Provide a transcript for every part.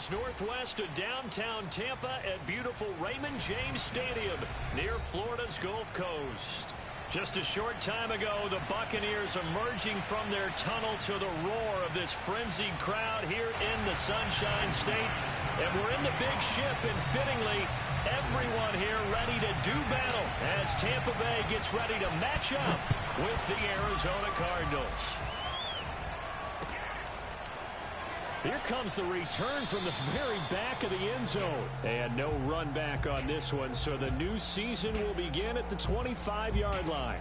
miles northwest of downtown Tampa at beautiful Raymond James Stadium near Florida's Gulf Coast. Just a short time ago, the Buccaneers emerging from their tunnel to the roar of this frenzied crowd here in the Sunshine State. And we're in the big ship, and fittingly, everyone here ready to do battle as Tampa Bay gets ready to match up with the Arizona Cardinals. Here comes the return from the very back of the end zone. And no run back on this one, so the new season will begin at the 25-yard line.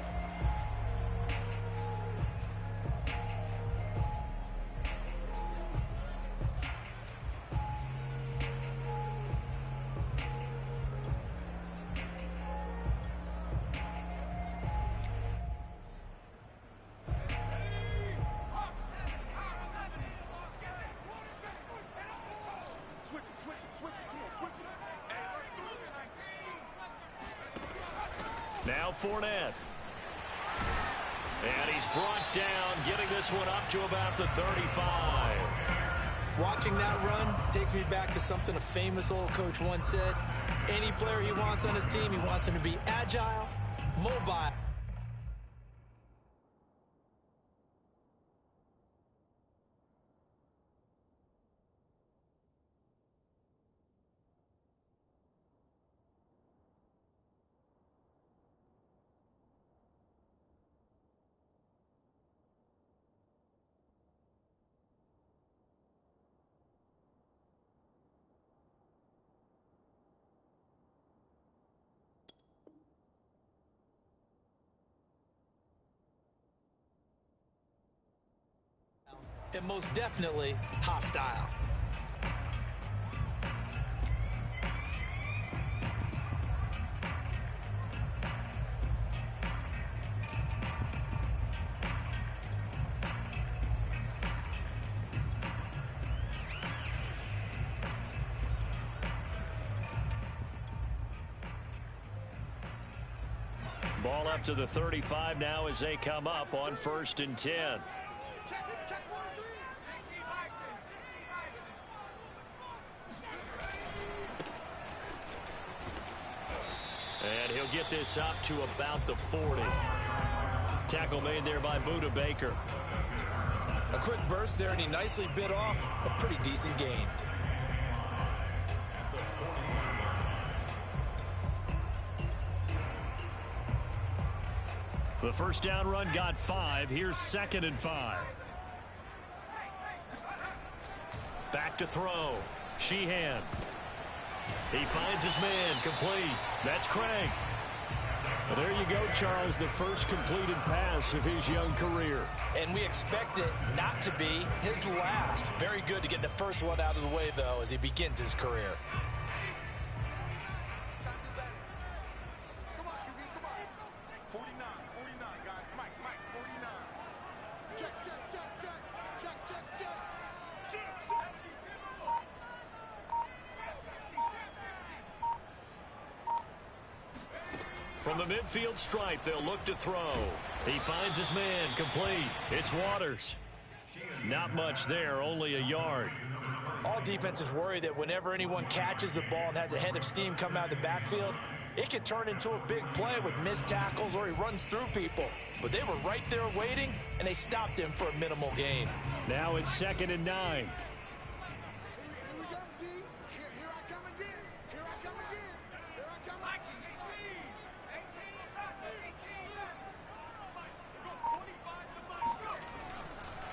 Now Fournette. And he's brought down, getting this one up to about the 35. Watching that run takes me back to something a famous old coach once said. Any player he wants on his team, he wants him to be agile, mobile. And most definitely hostile. Ball up to the 35 now as they come up on 1st and 10. And he'll get this up to about the 40. Tackle made there by Buda Baker. A quick burst there, and he nicely bit off a pretty decent gain. The first down run got 5. Here's 2nd and 5. Back to throw. Sheehan. He finds his man, complete. That's Craig. Well, there you go, Charles, the first completed pass of his young career. And we expect it not to be his last. Very good to get the first one out of the way, though, as he begins his career. Come on, QB, come on. 49, guys. Mike, 49. Check. From the midfield stripe, they'll look to throw. He finds his man, complete. It's Waters. Not much there, only a yard. All defenses worry that whenever anyone catches the ball and has a head of steam come out of the backfield, it can turn into a big play with missed tackles or he runs through people. But they were right there waiting, and they stopped him for a minimal gain. Now it's 2nd and 9.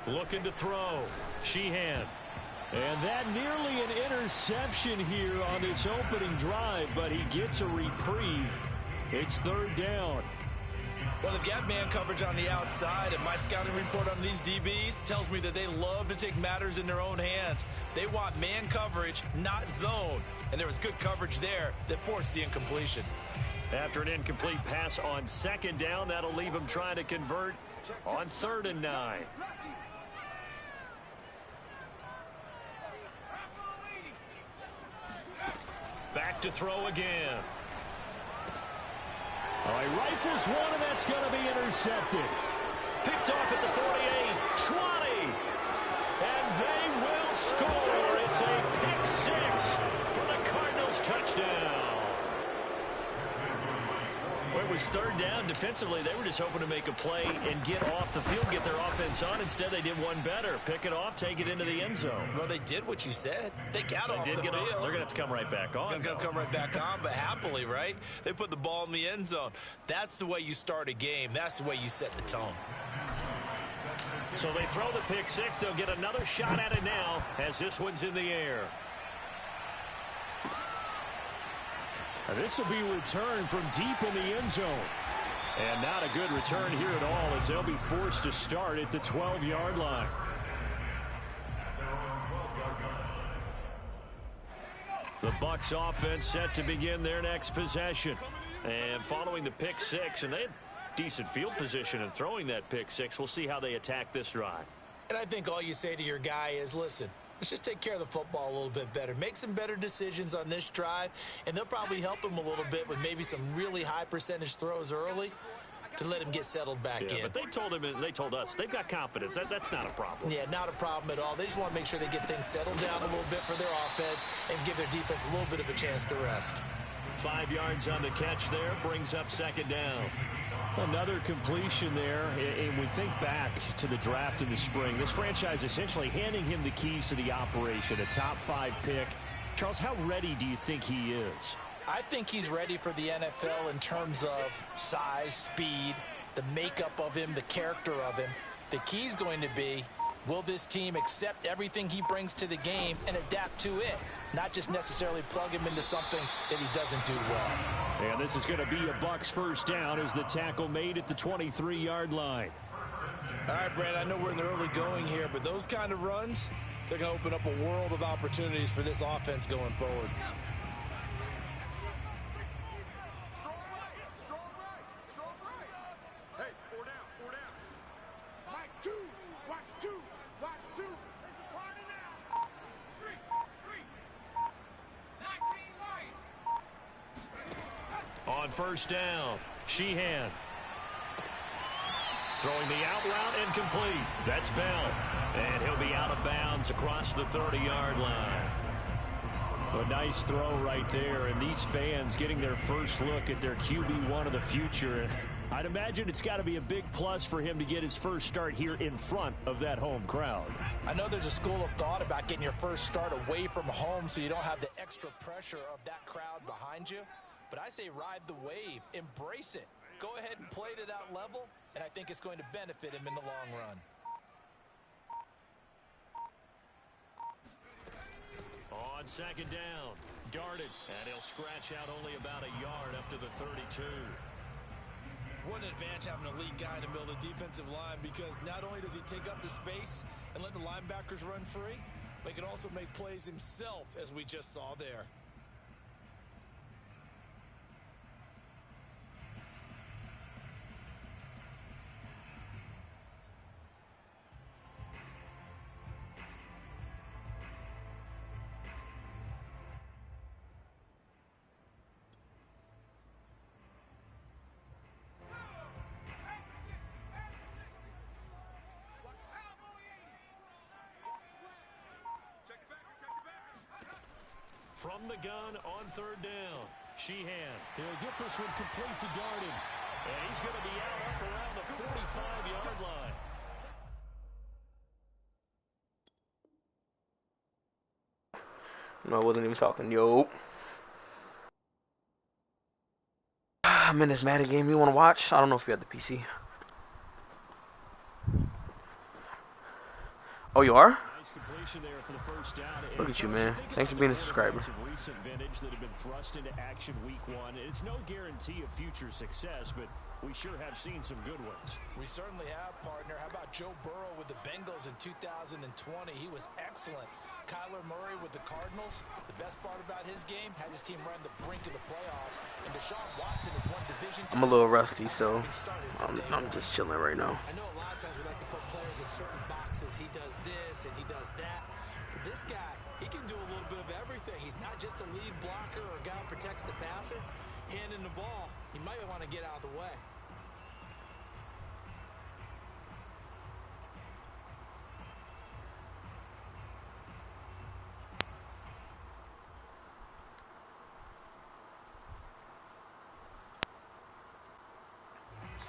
Looking to throw. Sheehan. And that nearly an interception here on this opening drive, but he gets a reprieve. It's 3rd down. Well, they've got man coverage on the outside, and my scouting report on these DBs tells me that they love to take matters in their own hands. They want man coverage, not zone. And there was good coverage there that forced the incompletion. After an incomplete pass on 2nd down, that'll leave him trying to convert on 3rd and 9. Back to throw again. Oh, he rifles one, and that's going to be intercepted. Picked off at the 48, 20. And they will score. It's a pick was third down. Defensively, they were just hoping to make a play and get off the field, get their offense on. Instead, they did one better. Pick it off, take it into the end zone. Well, they did what you said. They got off the field. They're going to have to come right back on. They're going to come right back on, but happily, right? They put the ball in the end zone. That's the way you start a game. That's the way you set the tone. So they throw the pick six. They'll get another shot at it now as this one's in the air. This will be returned from deep in the end zone. And not a good return here at all as they'll be forced to start at the 12-yard line. The Bucs offense set to begin their next possession. And following the pick six, and they had decent field position in throwing that pick six. We'll see how they attack this drive. And I think all you say to your guy is, listen, let's just take care of the football a little bit better. Make some better decisions on this drive, and they'll probably help him a little bit with maybe some really high percentage throws early to let him get settled back in. But they told him, and they told us, they've got confidence. That's not a problem. Yeah, not a problem at all. They just want to make sure they get things settled down a little bit for their offense and give their defense a little bit of a chance to rest. 5 yards on the catch there, brings up second down. Another completion there, and we think back to the draft in the spring. This franchise essentially handing him the keys to the operation, a top 5 pick. Charles, how ready do you think he is? I think he's ready for the NFL in terms of size, speed, the makeup of him, the character of him. The key's going to be, will this team accept everything he brings to the game and adapt to it? Not just necessarily plug him into something that he doesn't do well. And this is going to be a Bucs first down as the tackle made at the 23-yard line. All right, Brad, I know we're in the early going here, but those kind of runs, they're going to open up a world of opportunities for this offense going forward. Strong right. Hey, four down. Mike, two. Watch two. It's a party now. Street. 19 right. On first down, Sheehan. Throwing the out route incomplete. That's Bell. And he'll be out of bounds across the 30-yard line. A nice throw right there, and these fans getting their first look at their QB1 of the future. I'd imagine it's got to be a big plus for him to get his first start here in front of that home crowd. I know there's a school of thought about getting your first start away from home so you don't have the extra pressure of that crowd behind you. But I say ride the wave, embrace it. Go ahead and play to that level, and I think it's going to benefit him in the long run. On second down, darted, and he'll scratch out only about a yard up to the 32. What an advantage having a lead guy in the middle of the defensive line, because not only does he take up the space and let the linebackers run free, but he can also make plays himself, as we just saw there. From the gun on third down, Sheehan. He'll get this one complete to Darden. And he's going to be out up around the 45-yard line. No, I wasn't even talking. Yo. I'm in this Madden game you want to watch? I don't know if you have the PC. Oh, you are? Nice completion there for the first down. Look at you, man. Thanks for being a subscriber. Recent vintage that have been thrust into action week 1. It's no guarantee of future success, but we sure have seen some good ones. We certainly have, partner. How about Joe Burrow with the Bengals in 2020? He was excellent. Kyler Murray with the Cardinals. The best part about his game, had his team run the brink of the playoffs. And Deshaun Watson is one division. I'm a little rusty, so I'm just chilling right now. I know a lot of times we like to put players in certain boxes. He does this and he does that. But this guy, he can do a little bit of everything. He's not just a lead blocker or a guy who protects the passer. Handing the ball, he might want to get out of the way.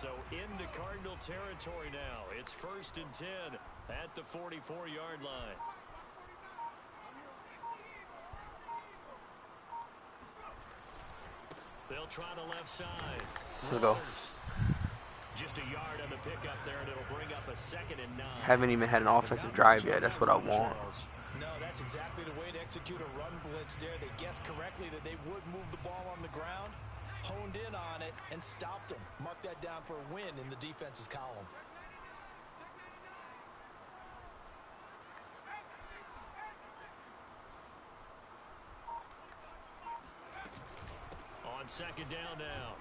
So into Cardinal territory now. It's 1st and 10 at the 44-yard line. They'll try the left side. Let's go. Just a yard on the pickup there, and it'll bring up a 2nd and 9. Haven't even had an offensive drive yet. That's what I want. No, that's exactly the way to execute a run blitz there. They guessed correctly that they would move the ball on the ground, honed in on it, and stopped them. Mark that down for a win in the defense's column. On 2nd down now.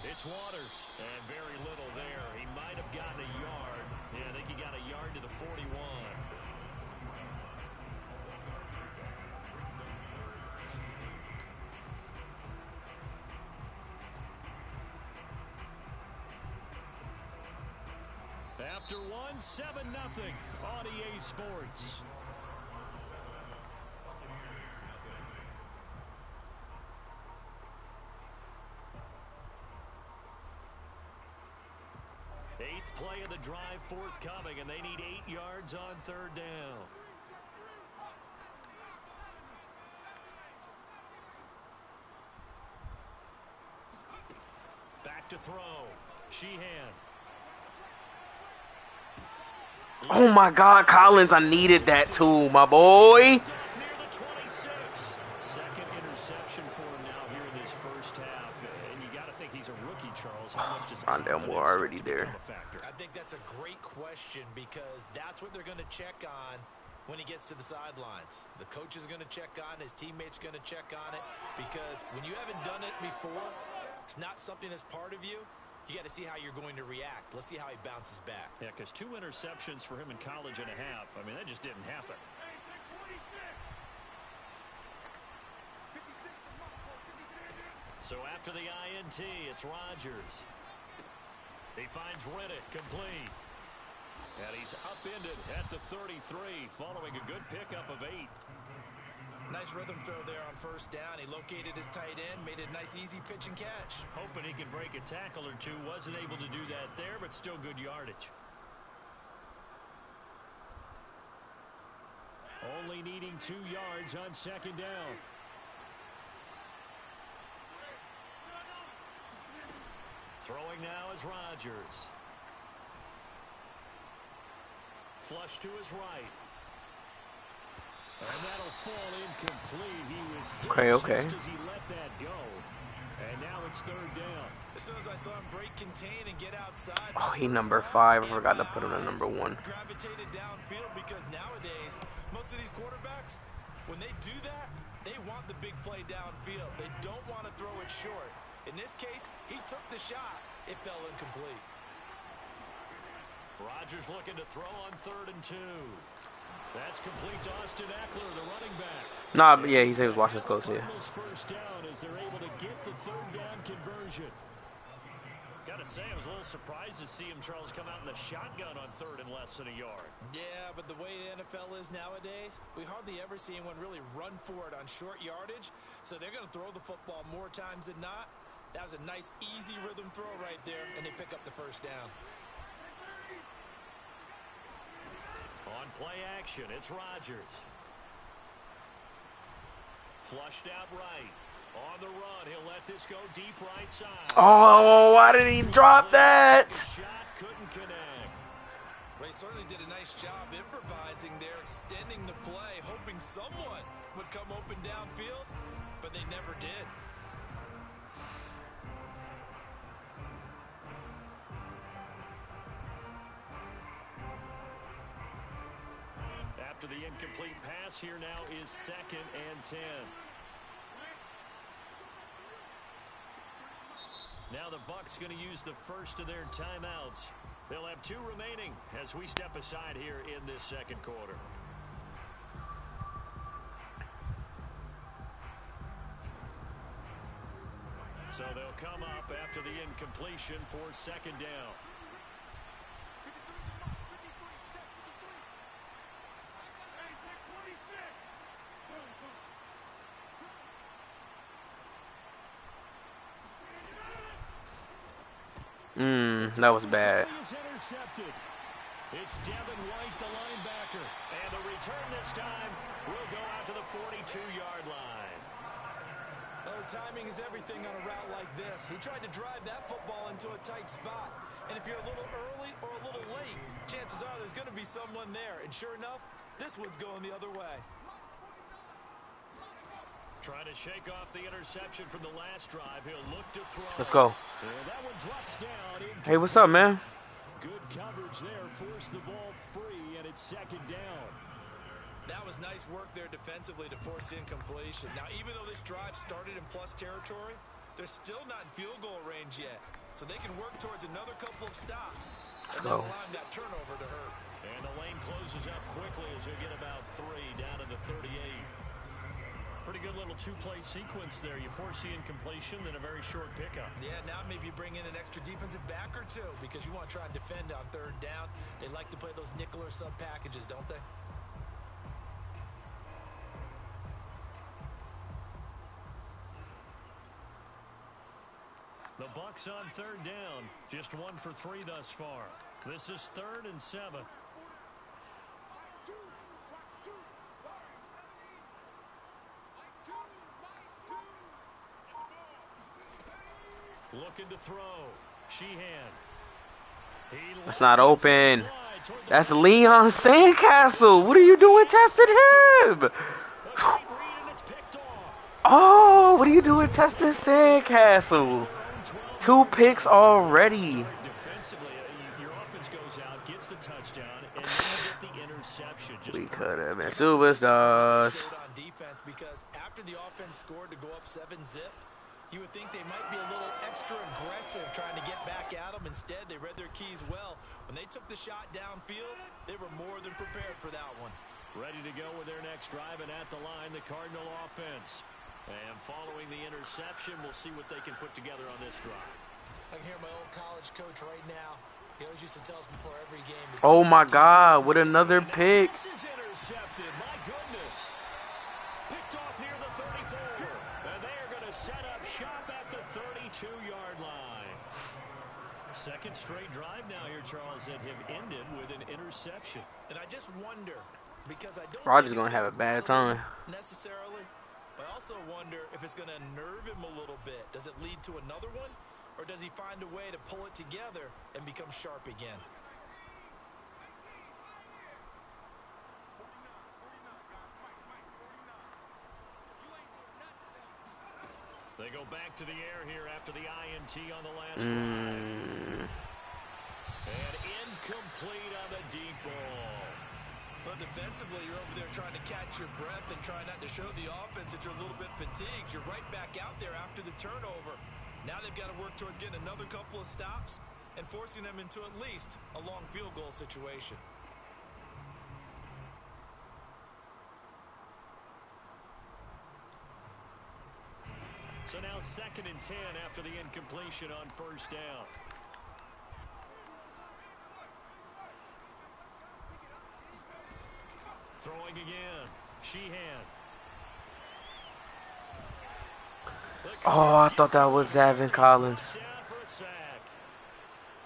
It's Waters, and very little there. He might have gotten a yard. Yeah, I think he got a yard to the 41. After one, 7-0 on EA Sports. Eighth play of the drive forthcoming, and they need 8 yards on 3rd down. Back to throw. Sheehan. Oh my God, Collins, I needed that too, my boy. Near the 26. Second interception for him now here in this first half. And you got to think he's a rookie, Charles. How much does Rondell Moore already there. I think that's a great question because that's what they're going to check on when he gets to the sidelines. The coach is going to check on it. His teammates going to check on it because when you haven't done it before, it's not something that's part of you. You got to see how you're going to react. Let's see how he bounces back. Yeah, because 2 interceptions for him in college and a half. I mean, that just didn't happen. So after the INT, it's Rodgers. He finds Riddick complete. And he's upended at the 33 following a good pickup of 8. Nice rhythm throw there on 1st down. He located his tight end, made it a nice easy pitch and catch. Hoping he can break a tackle or two. Wasn't able to do that there, but still good yardage. Only needing 2 yards on 2nd down. Throwing now is Rodgers. Flush to his right. And that'll fall incomplete. He was hit just as he let that go. And now it's 3rd down. As soon as I saw him break contain and get outside. Oh, he number 5. I forgot to put him at number 1. Gravitated downfield because nowadays, most of these quarterbacks, when they do that, they want the big play downfield. They don't want to throw it short. In this case, he took the shot. It fell incomplete. Rodgers looking to throw on 3rd and 2. That's complete to Austin Eckler, the running back. Nah, but yeah, he said he was watching this close, yeah. First down as they're able to get the 3rd down conversion. Gotta say, I was a little surprised to see him, Charles, come out in the shotgun on 3rd and less than a yard. Yeah, but the way the NFL is nowadays, we hardly ever see anyone really run for it on short yardage. So they're going to throw the football more times than not. That was a nice, easy rhythm throw right there, and they pick up the 1st down. On play action, it's Rodgers. Flushed out right. On the run, he'll let this go deep right side. Oh, why did he drop that? Shot couldn't connect. Well, he certainly did a nice job improvising there, extending the play, hoping someone would come open downfield, but they never did. After the incomplete pass, here now is 2nd and 10. Now the Bucs going to use the first of their timeouts. They'll have 2 remaining as we step aside here in this 2nd quarter. So they'll come up after the incompletion for 2nd down. That was bad. It's Devin White, the linebacker. And the return this time will go out to the 42-yard line. Well, the timing is everything on a route like this. He tried to drive that football into a tight spot. And if you're a little early or a little late, chances are there's going to be someone there. And sure enough, this one's going the other way. Trying to shake off the interception from the last drive. He'll look to throw. Let's go. And that one drops down. Hey, what's up, man? Good coverage there. Forced the ball free, and it's second down. That was nice work there defensively to force the incompletion. Now, even though this drive started in plus territory, they're still not in field goal range yet. So they can work towards another couple of stops. Let's go. go. Allowing that turnover to hurt. And the lane closes up quickly as he'll get about 3 down to the 38. Pretty good little two-play sequence there. You force the incompletion, then a very short pickup. Yeah, now maybe you bring in an extra defensive back or two because you want to try and defend on third down. They like to play those nickel or sub packages, don't they? The Bucs on third down. Just 1 for 3 thus far. This is 3rd and 7. Looking to throw. Sheehan. That's not open. That's Leon Sandcastle. What are you doing testing him? Oh, what are you doing testing Sandcastle? 2 picks already. Defensively, your offense goes out, gets the touchdown, and you get the interception. We could have been superstars. On defense because after the offense scored to go up 7-zip, you would think they might be a little extra aggressive trying to get back at them. Instead, they read their keys well. When they took the shot downfield, they were more than prepared for that one. Ready to go with their next drive, and at the line, the Cardinal offense. And following the interception, we'll see what they can put together on this drive. I can hear my old college coach right now. He always used to tell us before every game. Oh my God, with another pick. This is intercepted. My goodness. Picked off near the 34. And they are going to set up shop at the 32-yard line. Second straight drive now here, Charles, that have ended with an interception. And I just wonder, because I don't Roger's think gonna it's have a bad time. necessarily, but I also wonder if it's going to nerve him a little bit. Does it lead to another one? Or does he find a way to pull it together and become sharp again? They go back to the air here after the INT on the last drive. And incomplete on the deep ball. But defensively, you're over there trying to catch your breath and try not to show the offense that you're a little bit fatigued. You're right back out there after the turnover. Now they've got to work towards getting another couple of stops and forcing them into at least a long field goal situation. So now 2nd and 10 after the incompletion on first down. Throwing again. Sheehan. Oh, I thought that was Zavin Collins. Down for a sack.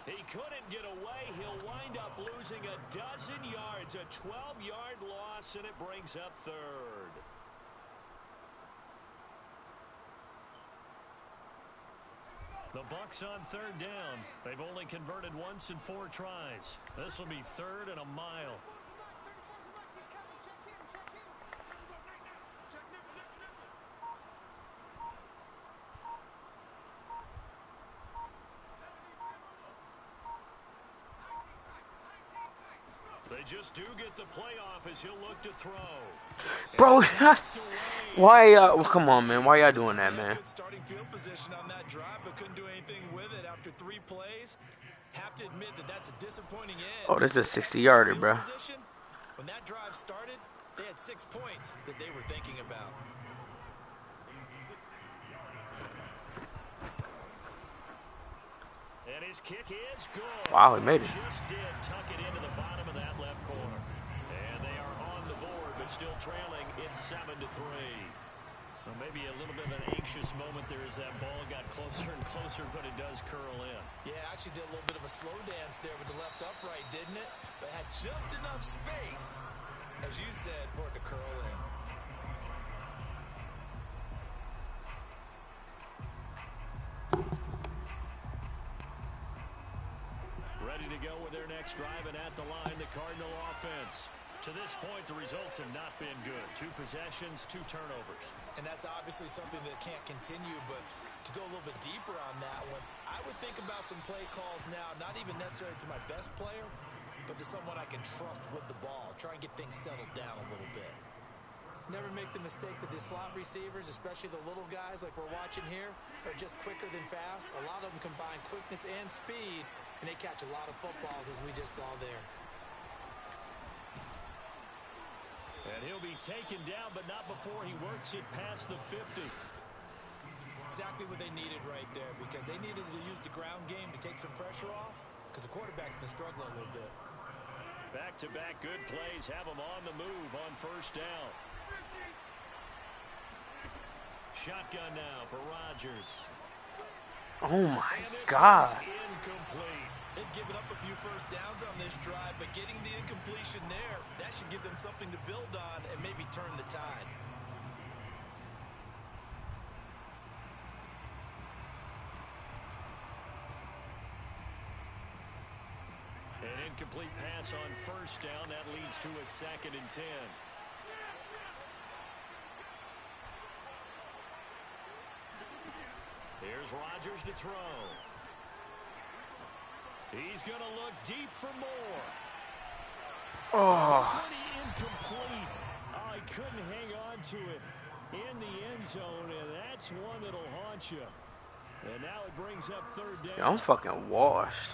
He couldn't get away. He'll wind up losing a dozen yards. A 12-yard loss, and it brings up 3rd. The Bucs on 3rd down. They've only converted once in 4 tries. This will be 3rd and a mile. They just do get the playoff as he'll look to throw. Bro, why come on, man. Why y'all doing that, man? Good starting field position on that drive, but couldn't do anything with it after 3 plays. Have to admit that that's a disappointing end. Oh, this is a 60-yarder, bro. When that drive started, they had 6 points that they were thinking about. And his kick is good. Wow, he made it. Just did tuck it into the bottom of that left corner. And they are on the board, but still trailing. It's 7-3. Well, maybe a little bit of an anxious moment there as that ball got closer and closer, but it does curl in. Yeah, actually did a little bit of a slow dance there with the left upright, didn't it? But had just enough space, as you said, for it to curl in. Ready to go with their next drive, and at the line, the Cardinal offense. To this point, the results have not been good. 2 possessions, 2 turnovers. And that's obviously something that can't continue, but to go a little bit deeper on that one, I would think about some play calls now, not even necessarily to my best player, but to someone I can trust with the ball. Try and get things settled down a little bit. Never make the mistake that the slot receivers, especially the little guys like we're watching here, are just quicker than fast. A lot of them combine quickness and speed, and they catch a lot of footballs, as we just saw there. And he'll be taken down, but not before he works it past the 50. Exactly what they needed right there, because they needed to use the ground game to take some pressure off, because the quarterback's been struggling a little bit. Back-to-back good plays have him on the move on first down. Shotgun now for Rodgers. Oh my God. Incomplete. They've given up a few first downs on this drive, but getting the incompletion there, that should give them something to build on and maybe turn the tide. An incomplete pass on first down. That leads to a 2nd and 10. Here's Rodgers to throw. He's going to look deep for more. Oh. Incomplete. Oh, he couldn't hang on to it in the end zone, and that's one that'll haunt you. And now it brings up 3rd down. Yeah, I'm fucking washed.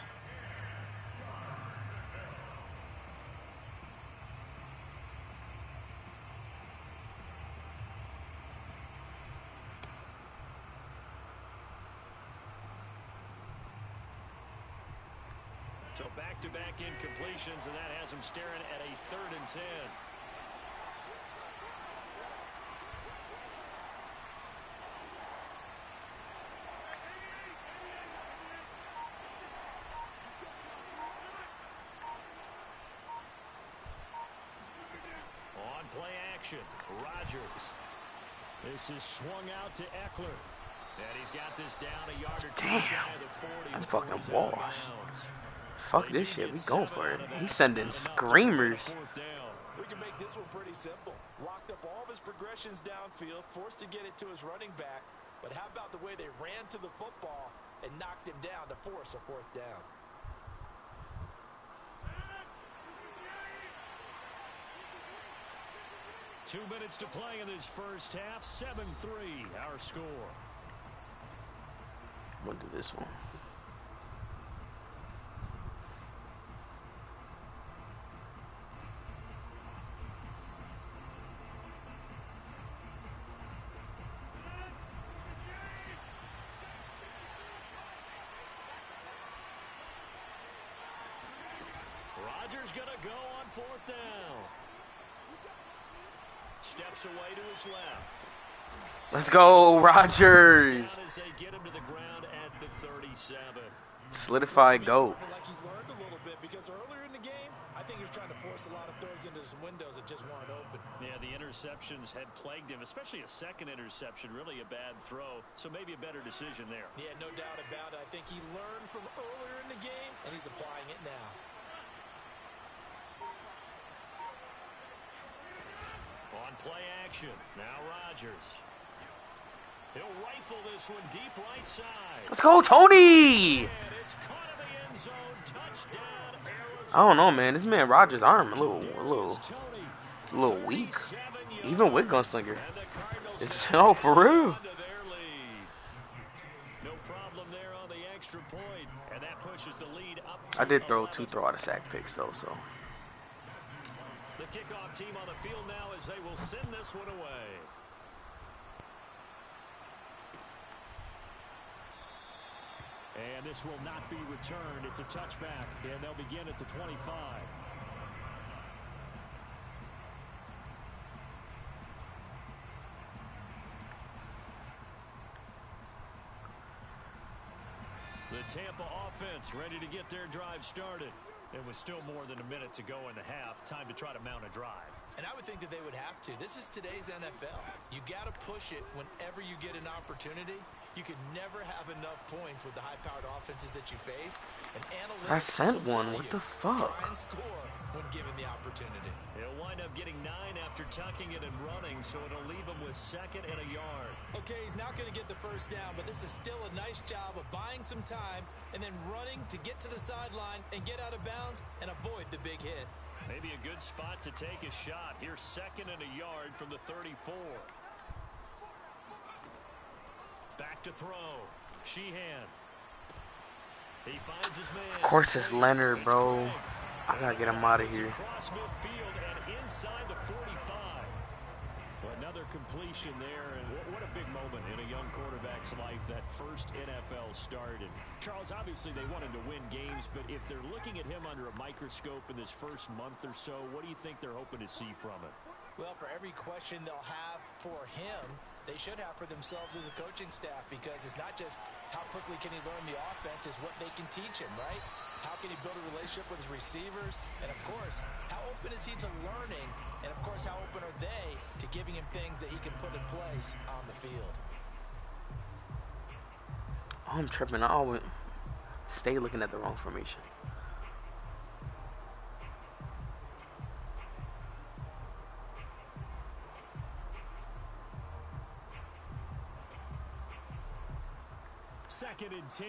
So back-to-back incompletions, and that has him staring at a 3rd and 10. On play action, Rodgers. This is swung out to Eckler. And he's got this down a yard or 2 shy of the 40. I'm fucking washed. Fuck this shit, we going for it. He's sending screamers. We can make this one pretty simple. Locked up all of his progressions downfield, forced to get it to his running back. But how about the way they ran to the football and knocked him down to force a 4th down? Two minutes to play in this first half. 7-3, our score. We'll do this one. Rodgers gonna go on 4th down. Steps away to his left. Let's go, Rodgers. As they get him to the ground at the 37. Solidified GOAT. Like he's learned a little bit, because earlier in the game, I think he was trying to force a lot of throws into some windows that just weren't open. Yeah, the interceptions had plagued him, especially a 2nd interception, really a bad throw. So maybe a better decision there. Yeah, no doubt about it. I think he learned from earlier in the game, and he's applying it now. On play action, now Rodgers. He'll rifle this one deep right side. Let's go, Tony! And it's caught in the end zone. Touchdown, Arizona. I don't know, man. This man Rodgers' arm a little weak. Even with Gunslinger. It's for real. No problem there on the extra point, and that pushes the lead up. I did throw 2 out of sack picks though, so. The kickoff team on the field now as they will send this one away. And this will not be returned. It's a touchback, and they'll begin at the 25. The Tampa offense ready to get their drive started. It was still more than a minute to go in the half. Time to try to mount a drive. And I would think that they would have to. This is today's NFL. You got to push it whenever you get an opportunity. You can never have enough points with the high-powered offenses that you face. And analytics I sent will one. tell What you, the fuck? try and score when given the opportunity. He'll wind up getting 9 after tucking it and running, so it'll leave him with 2nd and a yard. Okay, he's not going to get the first down, but this is still a nice job of buying some time and then running to get to the sideline and get out of bounds and avoid the big hit. Maybe a good spot to take a shot. Here's 2nd and a yard from the 34. Back to throw. Sheehan. He finds his man. Of course it's Leonard, bro. I gotta get him out of here. Across midfield and inside the 45. Well, another completion there, and what a big moment in a young quarterback's life, that first NFL start. And Charles, obviously they wanted to win games, but if they're looking at him under a microscope in this first month or so, what do you think they're hoping to see from him? Well, for every question they'll have for him, they should have for themselves as a coaching staff, because it's not just how quickly can he learn the offense, it's what they can teach him, right? How can he build a relationship with his receivers? And, of course, how open is he to learning? And, of course, how open are they to giving him things that he can put in place on the field? Oh, I'm tripping. I always stay looking at the wrong formation. Second and 10.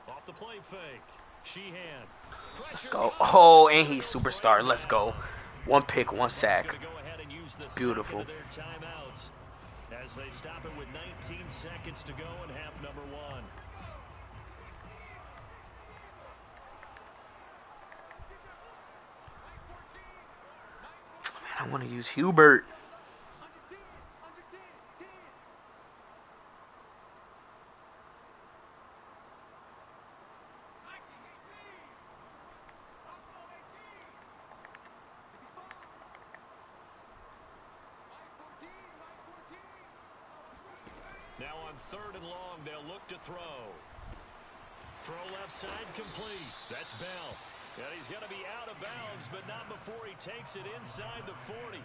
Off the play fake. Sheehan. Let's go. Oh, and he's superstar. Let's go. 1 pick, 1 sack. Beautiful. As they stop it with 19 seconds to go in half number 1. I want to use Hubert. Now on 3rd and long, they'll look to throw. Throw left side complete. That's Bell. And he's going to be out of bounds, but not before he takes it inside the 40.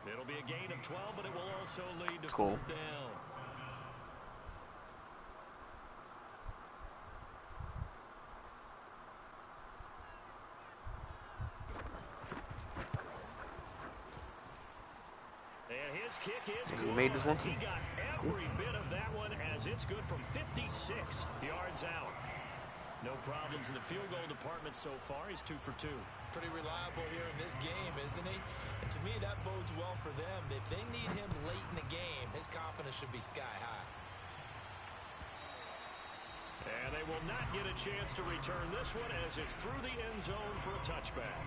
It'll be a gain of 12, but it will also lead to 4th down. And his kick is good. He made this one too. He got every bit of that one, as it's good from 56 yards out. No problems in the field goal department so far. He's 2 for 2. Pretty reliable here in this game, isn't he? And to me, that bodes well for them. If they need him late in the game, his confidence should be sky high. And they will not get a chance to return this one, as it's through the end zone for a touchback.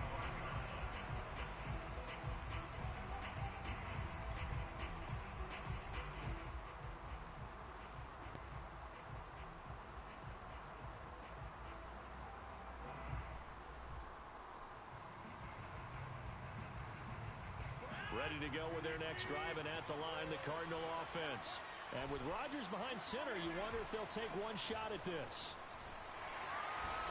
Ready to go with their next drive, and at the line, the Cardinal offense. And with Rodgers behind center, you wonder if they'll take one shot at this.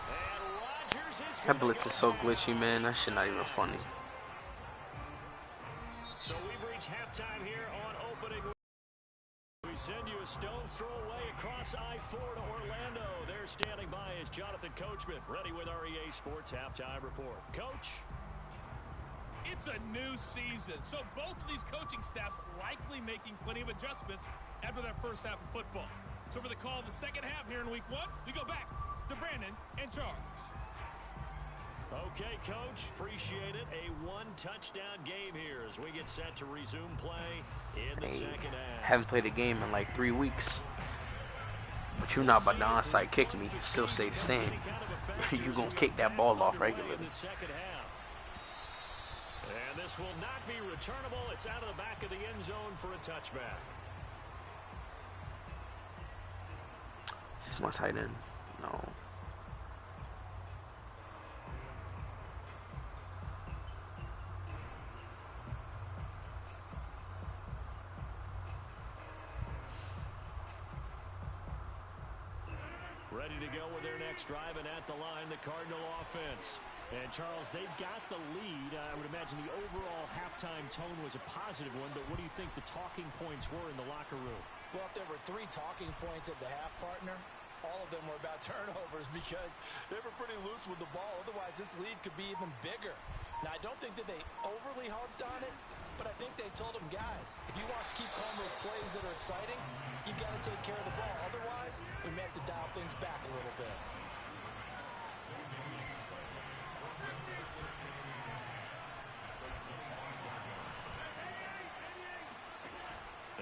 And Rodgers is That blitz is so glitchy, man. That shit not even funny. So we've reached halftime here on opening. We send you a stone's throw away across I-4 to Orlando. There standing by is Jonathan Coachman, ready with our EA Sports Halftime Report. Coach? It's a new season, so both of these coaching staffs likely making plenty of adjustments after their first half of football. So for the call of the second half here in week 1, we go back to Brandon and Charles. Okay, Coach. Appreciate it. A 1-touchdown game here as we get set to resume play in the second half. Haven't played a game in like 3 weeks. But you not about to onside kick me. Still stay the same. You gonna kick that ball off regularly. And this will not be returnable. It's out of the back of the end zone for a touchback. Is this my tight end? No. Ready to go with their next drive, and at the line, the Cardinal offense. And, Charles, they've got the lead. I would imagine the overall halftime tone was a positive one, but what do you think the talking points were in the locker room? Well, if there were 3 talking points at the half, partner, all of them were about turnovers because they were pretty loose with the ball. Otherwise, this lead could be even bigger. Now, I don't think that they overly harped on it, but I think they told them, guys, if you want to keep calling those plays that are exciting, you've got to take care of the ball. Otherwise, we may have to dial things back a little bit.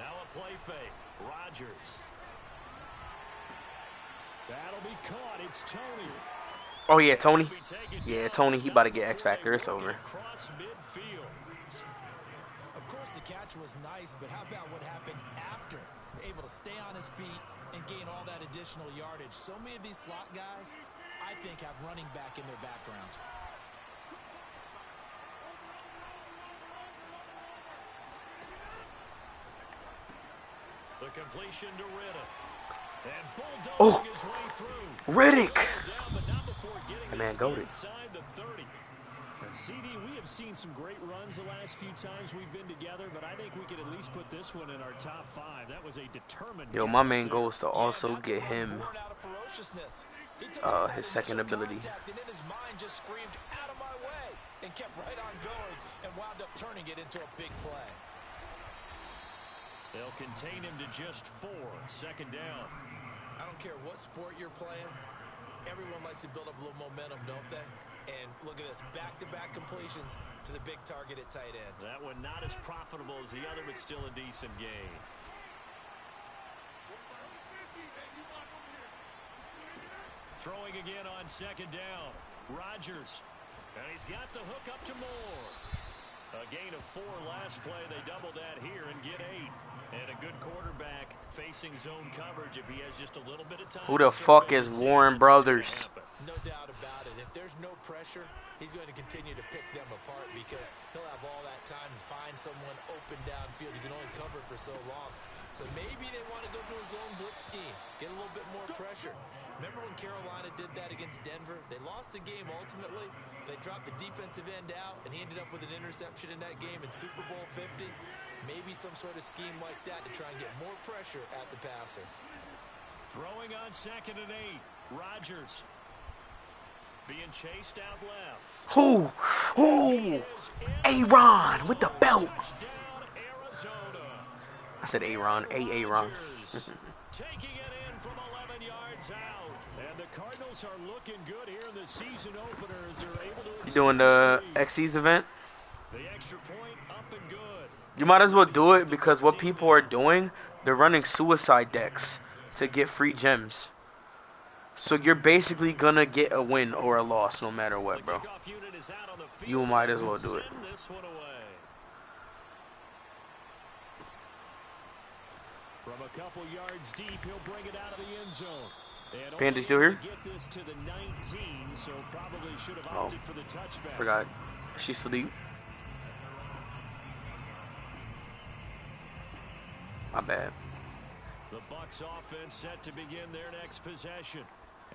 Now a play fake. Rodgers. That'll be caught. It's Tony. Oh, yeah, Tony. Yeah, Tony, he about to get X Factor. It's over. Across midfield. Of course, the catch was nice, but how about what happened after? Able to stay on his feet and gain all that additional yardage. So many of these slot guys, I think, have running back in their background. The completion to Riddick. And bulldozing his way through. Riddick. That man goated. CD, we have seen some great runs the last few times we've been together, but I think we could at least put this one in our top 5. That was a determined. Yo, my main goal is to also get him his second ability. And in his mind just screamed, out of my way, and kept right on going and wound up turning it into a big play. They'll contain him to just 4. Second down. I don't care what sport you're playing. Everyone likes to build up a little momentum, don't they? And look at this, back-to-back completions to the big target at tight end. That one not as profitable as the other, but still a decent gain. Throwing again on second down. Rodgers. And he's got the hook up to Moore. A gain of 4 last play. They double that here and get 8. And a good quarterback facing zone coverage if he has just a little bit of time. Who the fuck is Warren Brothers? No doubt about it. If there's no pressure, he's going to continue to pick them apart because he'll have all that time to find someone open downfield. You can only cover for so long. So maybe they want to go to a zone blitz scheme, get a little bit more pressure. Remember when Carolina did that against Denver? They lost the game ultimately. They dropped the defensive end out, and he ended up with an interception in that game in Super Bowl 50. Maybe some sort of scheme like that to try and get more pressure at the passer. Throwing on second and 8. Rodgers. Being chased out left. Who? Aaron with the belt. I said Aaron. Aaron. Taking it in from 11 yards out. And the Cardinals are looking good here in the season opener as they're able to. You doing the XC's event? The extra point up and good. You might as well do it because what people are doing, they're running suicide decks to get free gems. So you're basically gonna get a win or a loss no matter what, bro. You might as well do it. From a couple yards deep, he'll bring it out of the end zone. Pandy still here? Get this to the 19, so probably should have opted for the touchback. Forgot. She's asleep. My bad. The Bucs offense set to begin their next possession.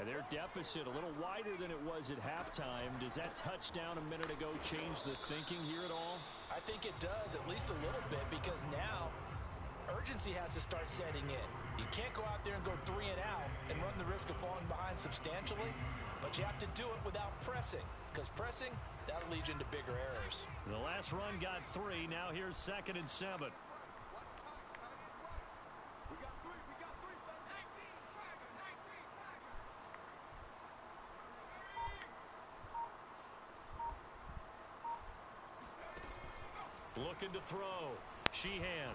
And their deficit a little wider than it was at halftime. Does that touchdown a minute ago change the thinking here at all? I think it does, at least a little bit, because now urgency has to start setting in. You can't go out there and go 3 and out and run the risk of falling behind substantially, but you have to do it without pressing, because pressing, that'll lead you into bigger errors. The last run got 3. Now here's 2nd and 7. Looking to throw. Sheehan.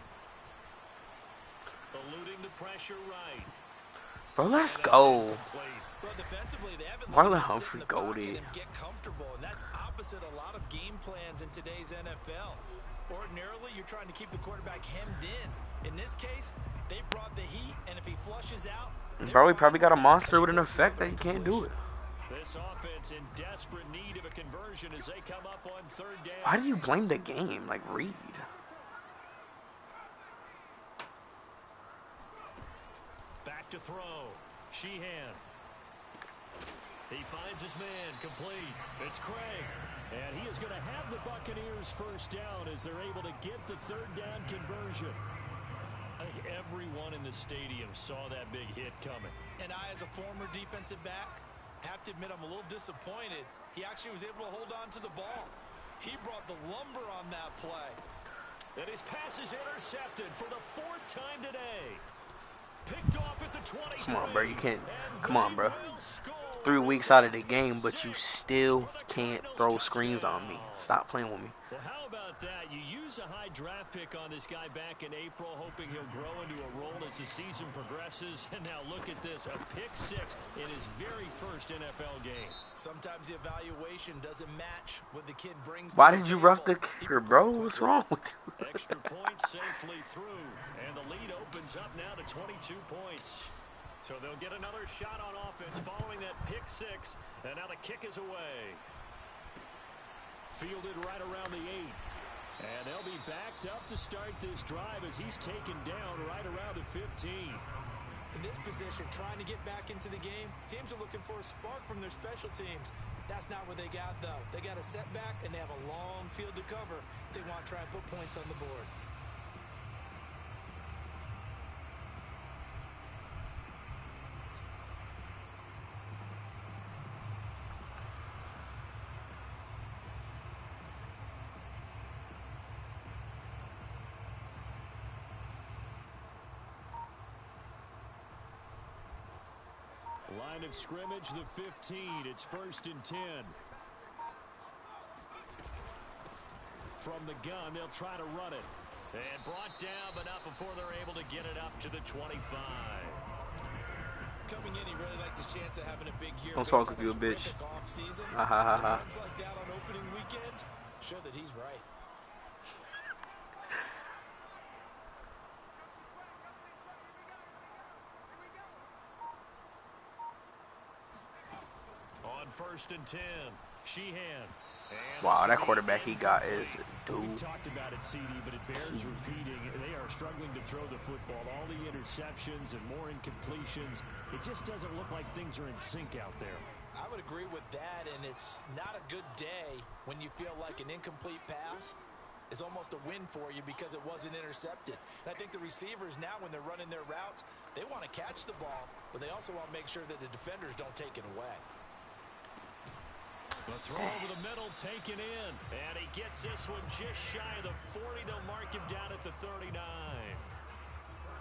Eluding the pressure right. Bro, let's go. Well, defensively, they haven't Marlon Humphrey goldie. Get comfortable, and that's opposite a lot of game plans in today's NFL. Ordinarily, you're trying to keep the quarterback hemmed in. In this case, they brought the heat, and if he flushes out, bro, he probably got a monster with an effect that he can't do it. This offense in desperate need of a conversion as they come up on 3rd down. Why do you blame the game? Like, read. Back to throw. Sheehan. He finds his man, complete. It's Craig. And he is going to have the Buccaneers first down as they're able to get the third down conversion. I think everyone in the stadium saw that big hit coming. And I, as a former defensive back, have to admit I'm a little disappointed. He actually was able to hold on to the ball. He brought the lumber on that play. And his pass is intercepted for the fourth time today. Picked off at the 23. Come on, bro. You can't. Come on, bro. 3 weeks out of the game, but you still can't throw screens on me. Stop playing with me. Well, how about that? You use a high draft pick on this guy back in April, hoping he'll grow into a role as the season progresses. And now look at this, a pick 6 in his very first NFL game. Sometimes the evaluation doesn't match what the kid brings. Why did you rough the kicker, bro? What's wrong with you? Extra point safely through, and the lead opens up now to 22 points. So they'll get another shot on offense following that pick 6, and now the kick is away. Fielded right around the 8. And they'll be backed up to start this drive as he's taken down right around the 15. In this position, trying to get back into the game, teams are looking for a spark from their special teams. That's not what they got, though. They got a setback, and they have a long field to cover if they want to try and put points on the board. Line of scrimmage, the 15. It's 1st and 10. From the gun, they'll try to run it. And brought down, but not before they're able to get it up to the 25. Coming in, he really liked his chance of having a big year. Don't talk with you, bitch. Ha ha ha ha. Runs like that on opening weekend show that he's right. On 1st and 10, Sheehan. Wow, that quarterback he got is dude. We've talked about it, CD, but it bears repeating. They are struggling to throw the football. All the interceptions and more incompletions. It just doesn't look like things are in sync out there. I would agree with that, and it's not a good day when you feel like an incomplete pass is almost a win for you because it wasn't intercepted. And I think the receivers now, when they're running their routes, they want to catch the ball, but they also want to make sure that the defenders don't take it away. The throw over the middle taken in. And he gets this one just shy of the 40. They'll mark him down at the 39.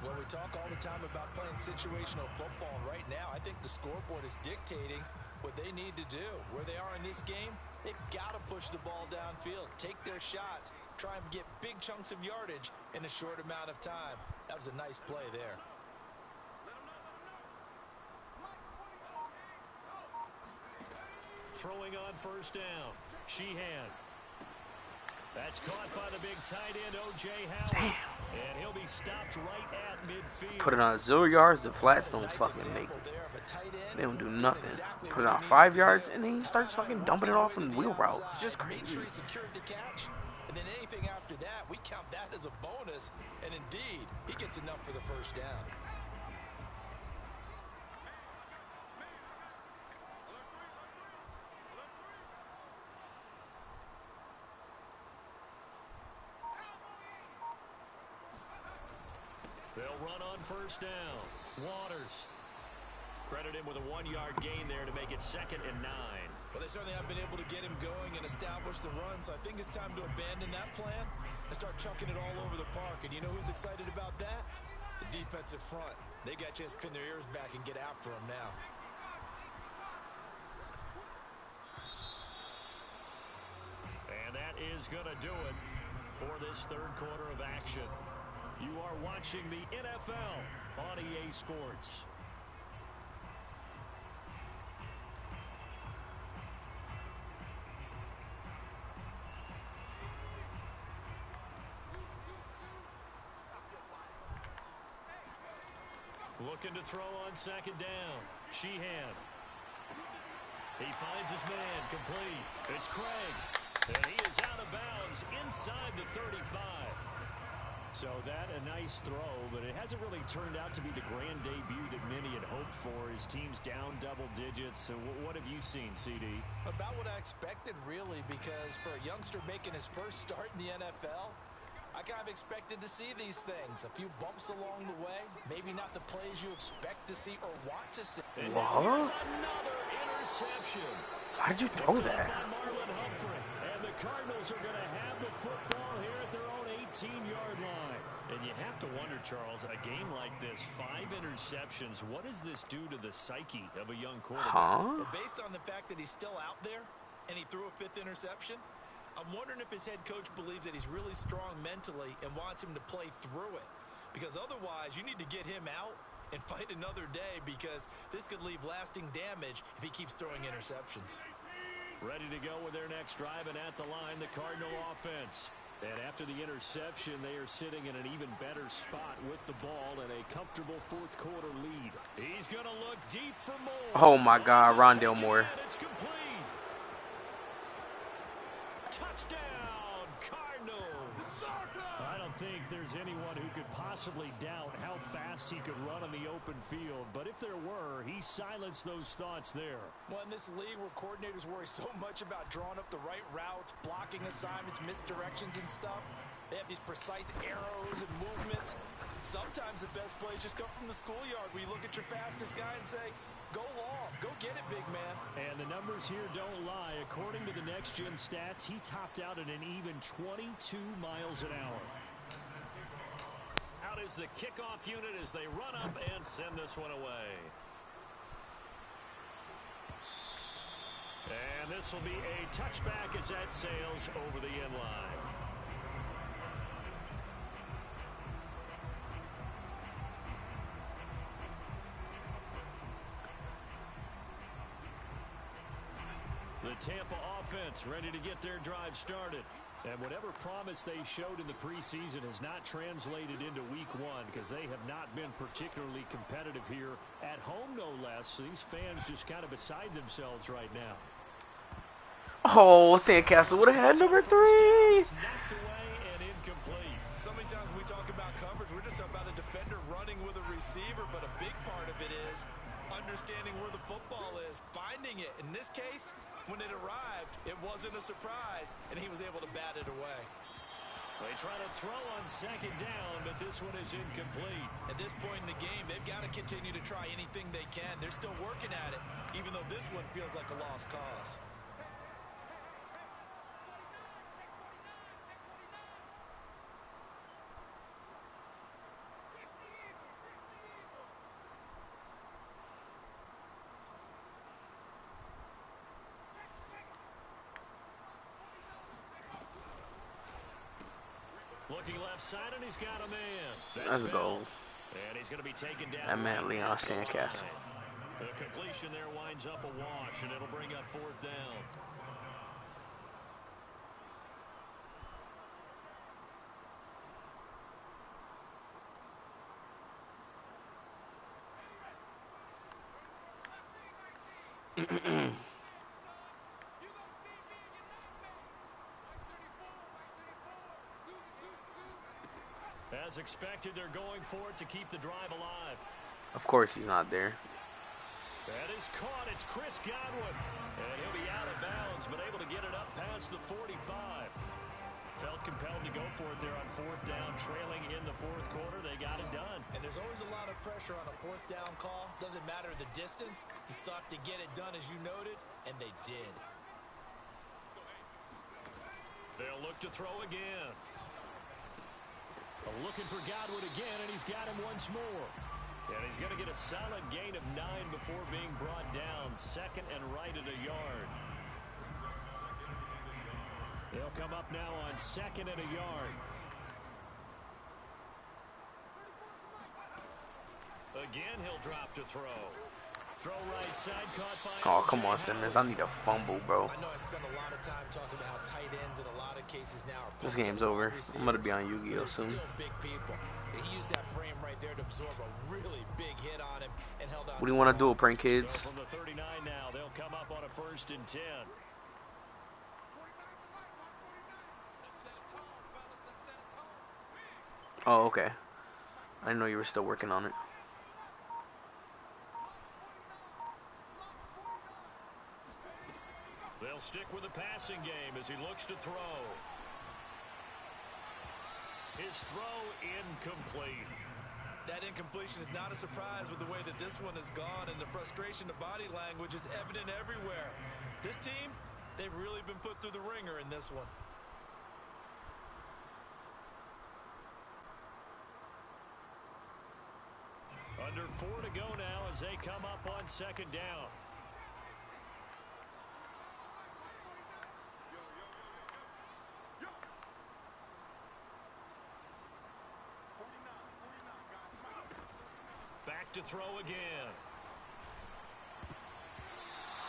Well, we talk all the time about playing situational football. And right now, I think the scoreboard is dictating what they need to do. Where they are in this game, they've got to push the ball downfield, take their shots, try and get big chunks of yardage in a short amount of time. That was a nice play there. Throwing on 1st down. Sheehan. That's caught by the big tight end, O.J. Howard. And he'll be stopped right at midfield. Put it on 0 yards, the flats don't fucking make it. They don't do nothing. Put it on 5 yards, and then he starts fucking dumping it off in wheel routes. It's just crazy. Make sure he secured the catch, and then anything after that, we count that as a bonus. And indeed, he gets enough for the 1st down. They'll run on 1st down. Waters. Credit him with a 1-yard gain there to make it 2nd and 9. Well, they certainly have been able to get him going and establish the run, so I think it's time to abandon that plan and start chucking it all over the park. And you know who's excited about that? The defensive front. They got a chance to pin their ears back and get after him now. And that is going to do it for this 3rd quarter of action. You are watching the NFL on EA Sports. Looking to throw on 2nd down. Sheehan. He finds his man, complete. It's Craig. And he is out of bounds inside the 35. So that a nice throw, but it hasn't really turned out to be the grand debut that many had hoped for. His team's down double digits. So what have you seen, CD? About what I expected, really, because for a youngster making his first start in the NFL, I kind of expected to see these things. A few bumps along the way, maybe not the plays you expect to see or want to see. And What? here's another interception. Why did you throw that? By Marlon Humphrey. And the Cardinals are going to have the football here at their own 18-yard line. And you have to wonder, Charles, a game like this, 5 interceptions, what does this do to the psyche of a young quarterback? Huh? Well, based on the fact that he's still out there and he threw a 5th interception, I'm wondering if his head coach believes that he's really strong mentally and wants him to play through it. Because otherwise, you need to get him out and fight another day, because this could leave lasting damage if he keeps throwing interceptions. Ready to go with their next drive, and at the line, the Cardinal offense. And after the interception, they are sitting in an even better spot with the ball and a comfortable fourth-quarter lead. He's going to look deep for more. Oh, my God, Rondale Moore. It's complete. Touchdown, Cardinals. I don't think there's anyone who could possibly doubt how fast he could run on the open field. But if there were, he silenced those thoughts there. Well, in this league where coordinators worry so much about drawing up the right routes, blocking assignments, misdirections and stuff, they have these precise arrows and movements. Sometimes the best plays just come from the schoolyard, where you look at your fastest guy and say, go long, go get it, big man. And the numbers here don't lie. According to the next-gen stats, he topped out at an even 22 miles an hour. Out is the kickoff unit as they run up and send this one away. And this will be a touchback as that sails over the end line. The Tampa offense ready to get their drive started. And whatever promise they showed in the preseason has not translated into week 1, because they have not been particularly competitive here at home, no less. So these fans just kind of beside themselves right now. Oh, Sandcastle would have had number 3. Knocked away and incomplete. So many times we talk about coverage, we're just about a defender running with a receiver, but a big part of it is understanding where the football is, finding it. In this case, when it arrived, it wasn't a surprise, and he was able to bat it away. They try to throw on second down, but this one is incomplete. At this point in the game, they've got to continue to try anything they can. They're still working at it, even though this one feels like a lost cause. Looking left side, and he's got a man. Let's go. And he's going to be taken down. That man, Leon Sandcastle. The completion there winds up a wash, and it'll bring up 4th down. As expected, they're going for it to keep the drive alive. Of course he's not there. That is caught. It's Chris Godwin. And he'll be out of bounds, but able to get it up past the 45. Felt compelled to go for it there on 4th down, trailing in the 4th quarter. They got it done. And there's always a lot of pressure on a 4th down call. Doesn't matter the distance. You still have to get it done, as you noted, and they did. They'll look to throw again. Looking for Godwin again, and he's got him once more. And he's going to get a solid gain of 9 before being brought down. 2nd and right at a yard. They'll come up now on 2nd and a yard. Again, he'll drop to throw. Throw right side, caught by... Oh, come on, Simmons. I need a fumble, bro. I know I spent a lot of time talking about how tight ends in a lot of cases now are This game's over. I'm going to be on Yu-Gi-Oh soon. Still big people. He used that frame right there to absorb a really big hit on him and held on. What do you want to do, prank kids? So from the 39 now, they'll come up on a 1st and 10. Oh, okay. I didn't know you were still working on it. They'll stick with the passing game as he looks to throw. His throw incomplete. That incompletion is not a surprise with the way that this one has gone, and the frustration, the body language is evident everywhere. This team, they've really been put through the ringer in this one. Under 4 to go now as they come up on second down. Back to throw again.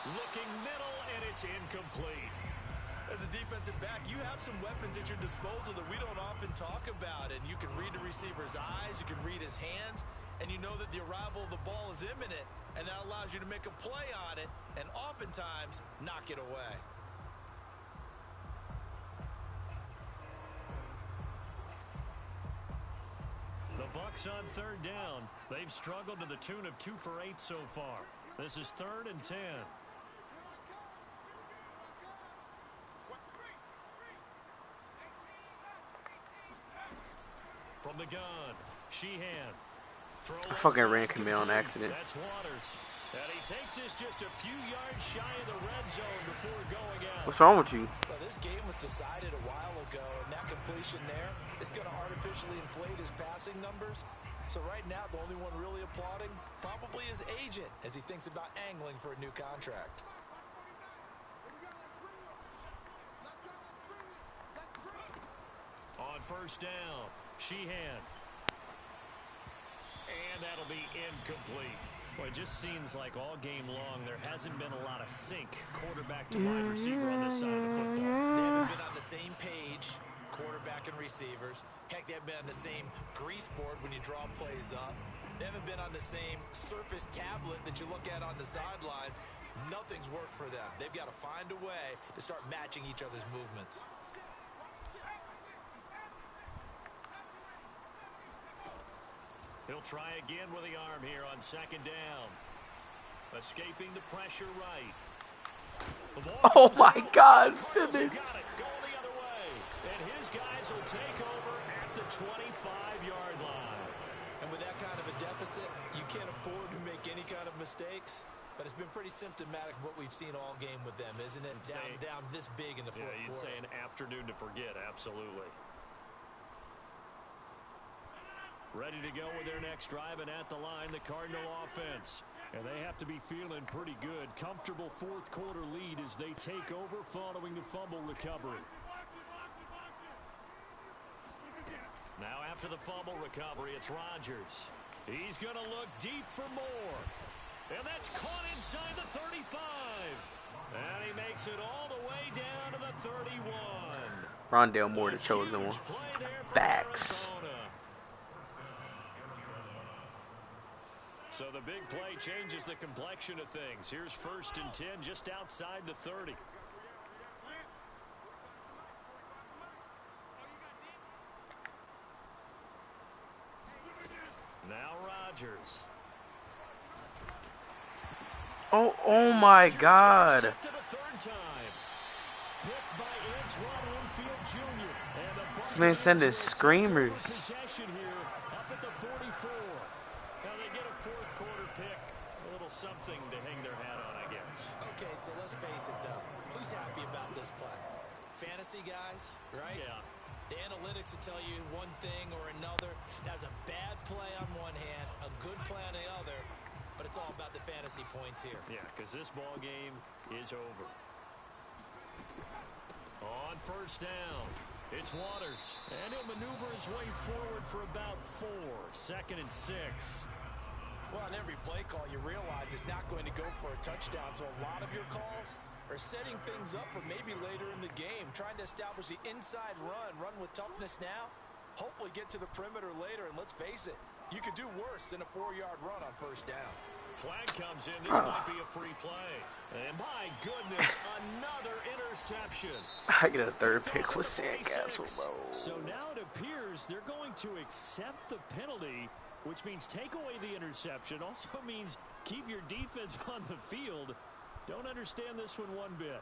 Looking middle, and it's incomplete. As a defensive back, you have some weapons at your disposal that we don't often talk about, and you can read the receiver's eyes, you can read his hands, and you know that the arrival of the ball is imminent, and that allows you to make a play on it and oftentimes knock it away. The Bucs on third down. They've struggled to the tune of 2 for 8 so far. This is 3rd and 10. From the gun, Sheehan. I fucking ran Camille on accident. That's Waters. And he takes this just a few yards shy of the red zone before going out. What's wrong with you? Well, this game was decided a while ago, and that completion there is going to artificially inflate his passing numbers. So right now, the only one really applauding probably his agent as he thinks about angling for a new contract. On first down, Sheehan. And that'll be incomplete. Well, it just seems like all game long there hasn't been a lot of sync quarterback to wide receiver on this side of the football. They haven't been on the same page, quarterback and receivers. Heck, they haven't been on the same grease board when you draw plays up. They haven't been on the same surface tablet that you look at on the sidelines. Nothing's worked for them. They've got to find a way to start matching each other's movements. He'll try again with the arm here on second down. Escaping the pressure right. Oh my God, Simmons. Got it. Going the other way. And his guys will take over at the 25-yard line. And with that kind of a deficit, you can't afford to make any kind of mistakes. But it's been pretty symptomatic of what we've seen all game with them, isn't it? Down this big in the fourth quarter. Yeah, you'd say an afternoon to forget, absolutely. Ready to go with their next drive, and at the line, the Cardinal offense. And they have to be feeling pretty good. Comfortable fourth quarter lead as they take over following the fumble recovery. Now after the fumble recovery, it's Rodgers. He's going to look deep for more. And that's caught inside the 35. And he makes it all the way down to the 31. Rondale Moore, the chosen one. Facts. So the big play changes the complexion of things. Here's 1st and 10 just outside the 30. Now Rodgers. Oh my God. This man send his screamers. Something to hang their hat on, I guess. Okay, so let's face it, though. Who's happy about this play? Fantasy guys, right? Yeah. The analytics will tell you one thing or another. That's a bad play on one hand, a good play on the other, but it's all about the fantasy points here. Yeah, because this ball game is over. On first down, it's Waters, and he'll maneuver his way forward for about 4. 2nd and 6. Well, on every play call, you realize it's not going to go for a touchdown, so a lot of your calls are setting things up for maybe later in the game, trying to establish the inside run with toughness now, hopefully get to the perimeter later, and let's face it, you could do worse than a 4-yard run on first down. Flag comes in. This might be a free play. And my goodness, another interception. I get a 3rd pick with Sandcastle, bro. So now it appears they're going to accept the penalty, which means take away the interception. Also means keep your defense on the field. Don't understand this one bit.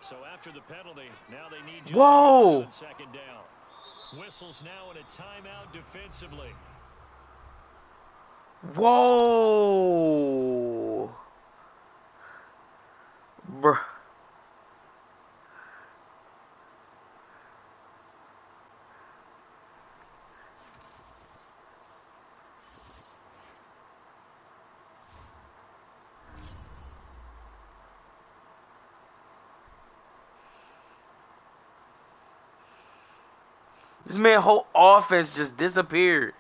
So after the penalty, now they need just Whoa! to get on second down. Whistles now in a timeout defensively. Whoa! Bruh. This man's whole offense just disappeared.